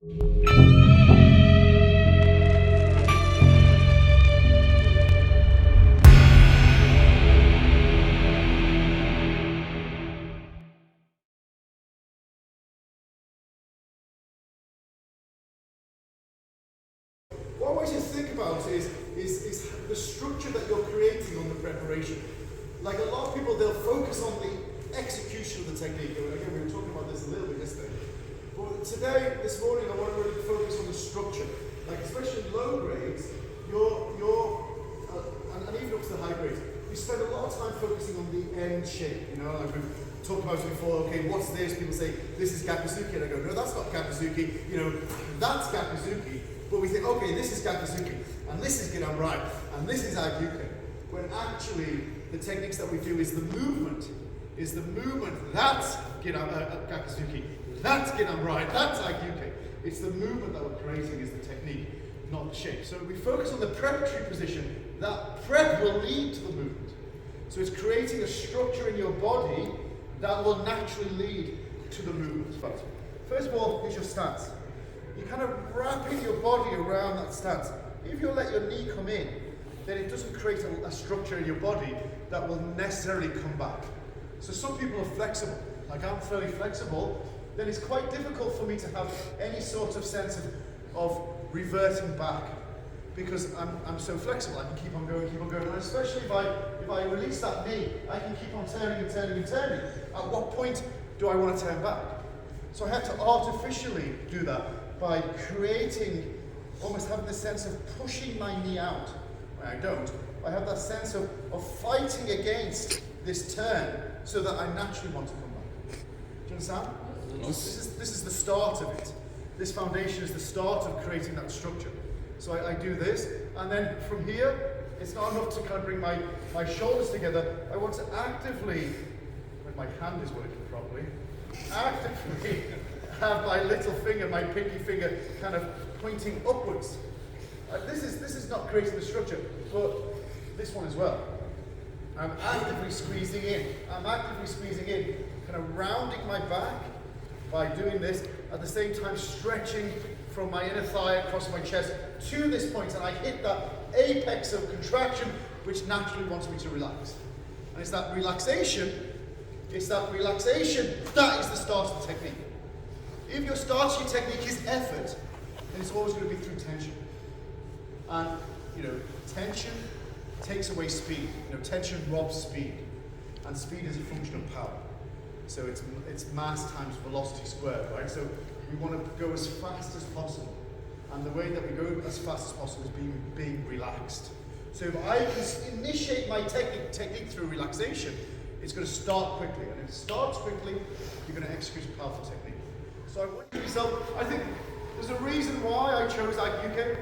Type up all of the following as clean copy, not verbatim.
What I want you to think about is the structure that you're creating on the preparation. Like a lot of people, they'll focus on the execution of the technique. And again, we were talking about this a little bit yesterday. But today, this morning, I want to really focus on the structure. Like especially low grades, and even up to the high grades, you spend a lot of time focusing on the end shape. You know, like we've talked about it before. Okay, what's this? People say this is Gakuzuki, and I go, no, that's not Gakuzuki. You know, that's Gakuzuki. But we think, okay, this is Gakuzuki, and this is Gidan right, and this is Agyuke. When actually, the techniques that we do is the movement. That's Gakuzuki, that's Gidan right, that's Agyuke. It's the movement that we're creating is the technique, not the shape. So we focus on the preparatory position. That prep will lead to the movement. So it's creating a structure in your body that will naturally lead to the movement. But first of all, here's your stance. You're kind of wrapping your body around that stance. If you let your knee come in, then it doesn't create a structure in your body that will necessarily come back. So some people are flexible, like I'm fairly flexible, then it's quite difficult for me to have any sort of sense of reverting back because I'm so flexible. I can keep on going, and especially if I release that knee, I can keep on turning and turning and turning. At what point do I want to turn back? So I have to artificially do that by creating, almost having the sense of pushing my knee out. When I don't, I have that sense of fighting against this turn so that I naturally want to come back. Do you understand? Yes. This is the start of it. This foundation is the start of creating that structure. So I do this, and then from here, it's not enough to kind of bring my shoulders together. I want to actively, when my hand is working properly, actively have my little finger, my pinky finger, kind of pointing upwards. This is not creating the structure, but this one as well. I'm actively squeezing in. Kind of rounding my back by doing this, at the same time stretching from my inner thigh across my chest to this point, and I hit that apex of contraction, which naturally wants me to relax. And it's that relaxation that is the start of the technique. If your start of your technique is effort, then it's always going to be through tension. And, tension takes away speed. Tension robs speed. And speed is a function of power. So it's mass times velocity squared, right? So we want to go as fast as possible. And the way that we go as fast as possible is being relaxed. So if I can initiate my technique through relaxation, it's going to start quickly. And if it starts quickly, you're going to execute a powerful technique. So I want you to I think there's a reason why I chose Agyuke.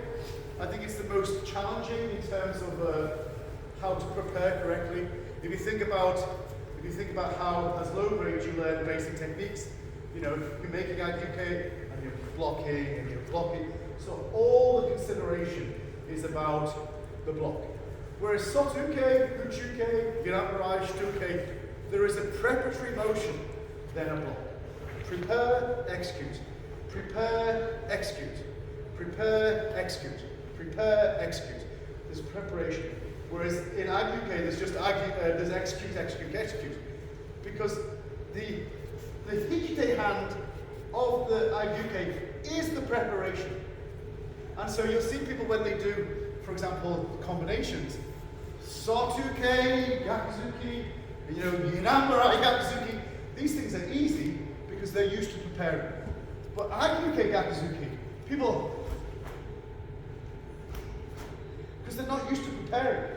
I think it's the most challenging in terms of how to prepare correctly. If you think about how, as low grades, you learn basic techniques, you're making Agyuke and you're blocking. So all the consideration is about the block. Whereas Sotuke, Uchuke, Giranbarai, Shituke, there is a preparatory motion, then a block. Prepare, execute. Prepare, execute. Prepare, execute. Prepare, execute. There's preparation. Whereas in Agyuke, there's just there's execute. Because the hikite hand of the Agyuke is the preparation. And so you'll see people when they do, for example, combinations, Sotuke, Gakuzuki, Yiranbarai, Gakuzuki, these things are easy because they're used to preparing. But Agyuke, Gakuzuki, people, because they're not used to preparing.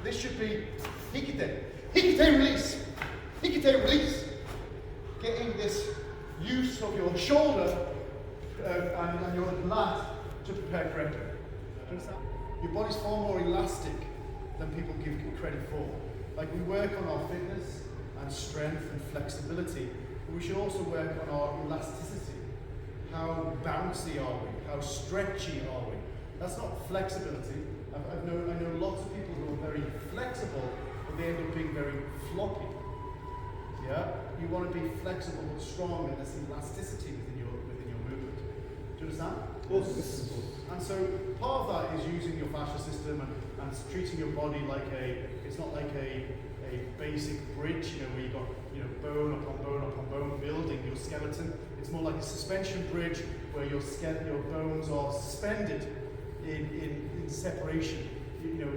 This should be hikite. Hikite release. Hikite release. Getting this use of your shoulder and your lat to prepare correctly. Your body's far more elastic than people give credit for. Like we work on our fitness and strength and flexibility, but we should also work on our elasticity. How bouncy are we? How stretchy are we? That's not flexibility. I know lots of people who are very flexible, but they end up being very floppy. Yeah? You want to be flexible but strong, and there's elasticity within your movement. understand? And so part of that is using your fascia system and treating your body like it's not like a basic bridge, where you've got, bone upon bone upon bone building your skeleton. It's more like a suspension bridge where your bones are suspended in separation.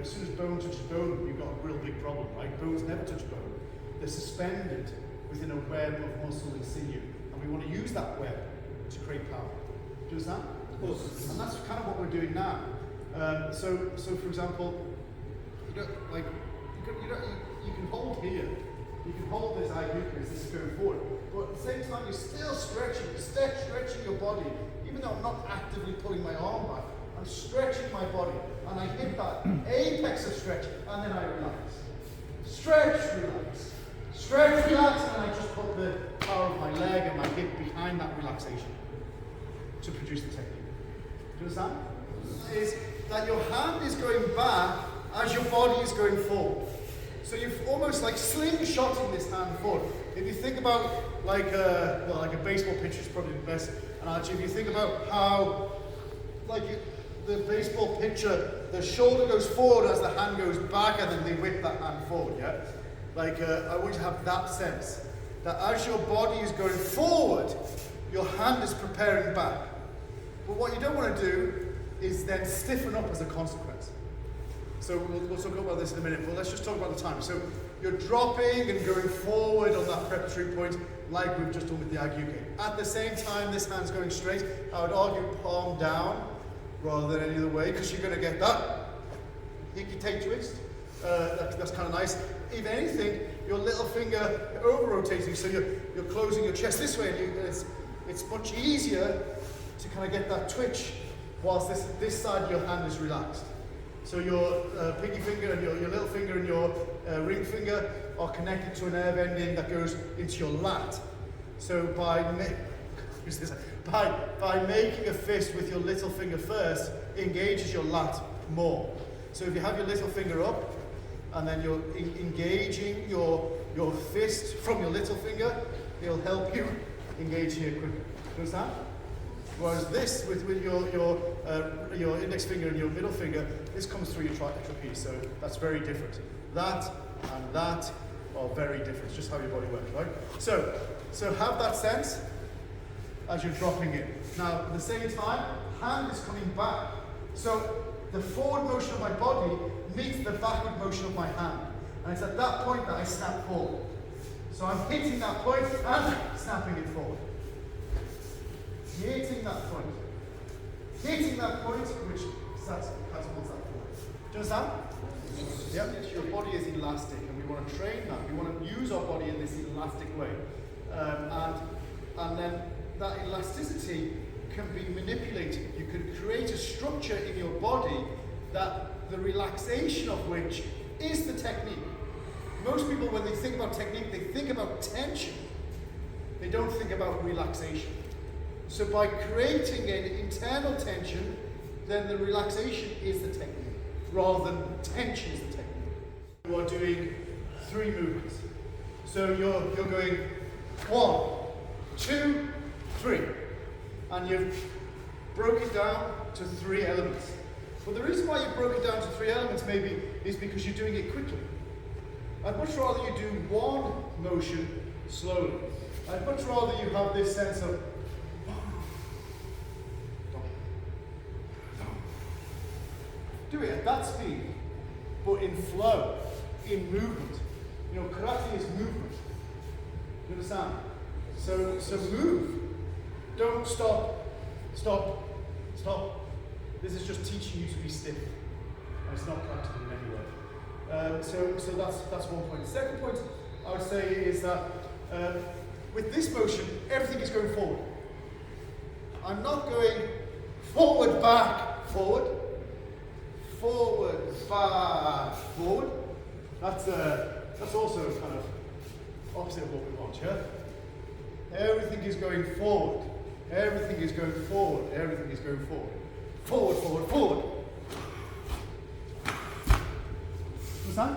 As soon as bone touches bone, you've got a real big problem, right? Bones never touch bone. They're suspended within a web of muscle and sinew. And we want to use that web to create power. Do you understand? Of course. And that's kind of what we're doing now. So for example, you can hold here. You can hold this IQ as this is going forward. But at the same time, you're still stretching your body. Even though I'm not actively pulling my arm back, I'm stretching my body. And I hit that apex of stretch, and then I relax. Stretch, relax. Stretch, relax, and I just put the power of my leg and my hip behind that relaxation to produce the technique. Do you understand? Is that your hand is going back as your body is going forward. So you're almost like slingshotting this hand forward. If you think about like a baseball pitcher is probably the best analogy. If you think about how the baseball pitcher, the shoulder goes forward as the hand goes back, and then they whip that hand forward, yeah? I want you to have that sense, that as your body is going forward, your hand is preparing back. But what you don't want to do is then stiffen up as a consequence. So we'll talk about this in a minute, but let's just talk about the time. So you're dropping and going forward on that preparatory point, like we've just done with the Agyuke. At the same time, this hand's going straight. I would argue palm down rather than any other way, because you're going to get that hikite twist. That's kind of nice. If anything, your little finger over-rotating, so you're closing your chest this way, and it's much easier to kind of get that twitch whilst this side of your hand is relaxed. So your pinky finger and your little finger and your ring finger are connected to a nerve ending that goes into your lat. So by making a fist with your little finger first, it engages your lat more. So if you have your little finger up, and then you're engaging your fist from your little finger, it'll help you engage here quicker. Understand? Whereas this, with your index finger and your middle finger, this comes through your trapeze, so that's very different. That and that are very different. It's just how your body works, right? So have that sense as you're dropping in. Now, at the same time, hand is coming back. So the forward motion of my body meets the backward motion of my hand. And it's at that point that I snap forward. So I'm hitting that point and snapping it forward. Hitting that point. Hitting that point, which catapults that forward. Do you understand? Yep. Your body is elastic, and we want to train that. We want to use our body in this elastic way. And then that elasticity can be manipulated. You can create a structure in your body that the relaxation of which is the technique. Most people, when they think about technique, they think about tension. They don't think about relaxation. So by creating an internal tension, then the relaxation is the technique, rather than tension is the technique. You are doing 3 movements. So you're going 1, 2, 3. And you've broke it down to 3 elements. But the reason why you broke it down to 3 elements maybe is because you're doing it quickly. I'd much rather you do one motion slowly. I'd much rather you have this sense of do it at that speed, but in flow, in movement. You know, karate is movement. You understand? So move. Don't stop. This is just teaching you to be stiff. And it's not practical in any way. So that's one point. The second point I would say is that with this motion, everything is going forward. I'm not going forward, back, forward. Forward, back, forward. That's also kind of opposite of what we want, yeah? Everything is going forward. Everything is going forward. Everything is going forward. Forward, forward, forward. Understand?